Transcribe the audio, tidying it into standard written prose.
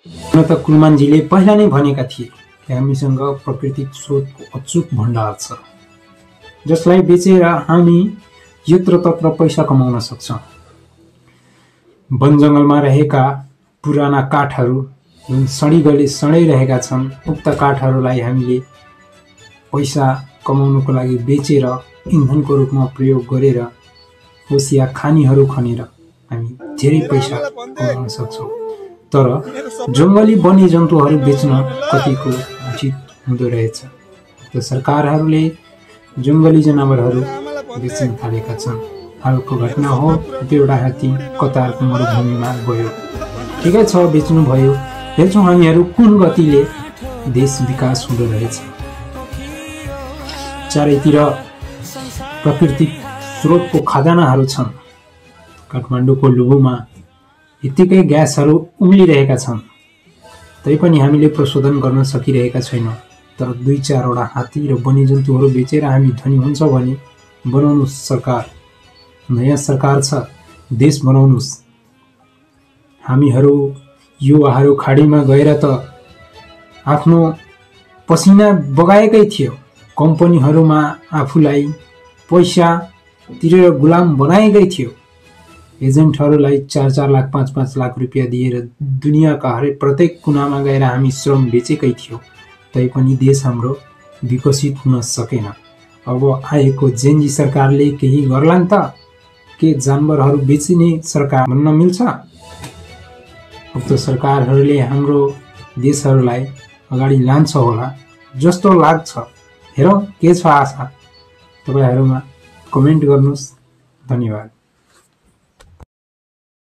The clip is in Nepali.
हुन त कुलमानजीले पहिला नै भनेका थिए कि हामीसँग प्राकृतिक स्रोतको अचूक भण्डार छ, जसलाई बेचेर हामी यत्रतत्र पैसा कमाउन सक्छौँ। वन जङ्गलमा रहेका पुराना काठहरू जुन सडै रहेका छन्, उक्त काठहरूलाई हामीले पैसा कमाउनको लागि बेचेर इन्धनको रूपमा प्रयोग गरेर होस् या खानीहरू खनेर हामी धेरै पैसा कमाउन सक्छौँ। तर जङ्गली वन्यजन्तुहरू बेच्न कतिको उचित हुँदो रहेछ। त सरकारहरूले जङ्गली जनावरहरू बेच्न थालेका छन्। हालको घटना हो, त्यो एउटा हात्ती कतारको मरुभूमिमा गयो। ठिकै छ, बेच्नुभयो। हेर्छौँ हामीहरू कुन गतिले देश विकास हुँदो रहेछ। चारैतिर प्राकृतिक स्रोतको खजानाहरू छन्। काठमाडौँको लुबुमा यत्तिकै ग्यासहरू उम्लिरहेका छन्, तैपनि हामीले प्रशोधन गर्न सकिरहेका छैनौँ। तर 2-4वटा हात्ती र वन्यजन्तुहरू बेचेर हामी धनी हुन्छ भने बनाउनुहोस् सरकार। नयाँ सरकार छ, देश बनाउनुहोस्। हामीहरू युवाहरू खाडीमा गएर त आफ्नो पसिना बगाएकै थियो। कम्पनीहरूमा आफूलाई पैसा तिरेर गुलाम बनाएकै थियो। एजेन्टहरूलाई 4-4 लाख 5-5 लाख रुपियाँ दिएर दुनियाँका प्रत्येक कुनामा गएर हामी श्रम बेचेकै थियौँ। तैपनि देश हाम्रो विकसित हुन सकेन। अब आएको जेनजी सरकारले केही गर्लान् त? के जानवरहरू बेचिने सरकार भन्न मिल्छ? अब त सरकारहरूले हाम्रो देशहरूलाई अगाडि लान्छ होला जस्तो लाग्छ। हेरौँ के छ आशा। तपाईहरुमा कमेन्ट गर्नुहोस्। धन्यवाद।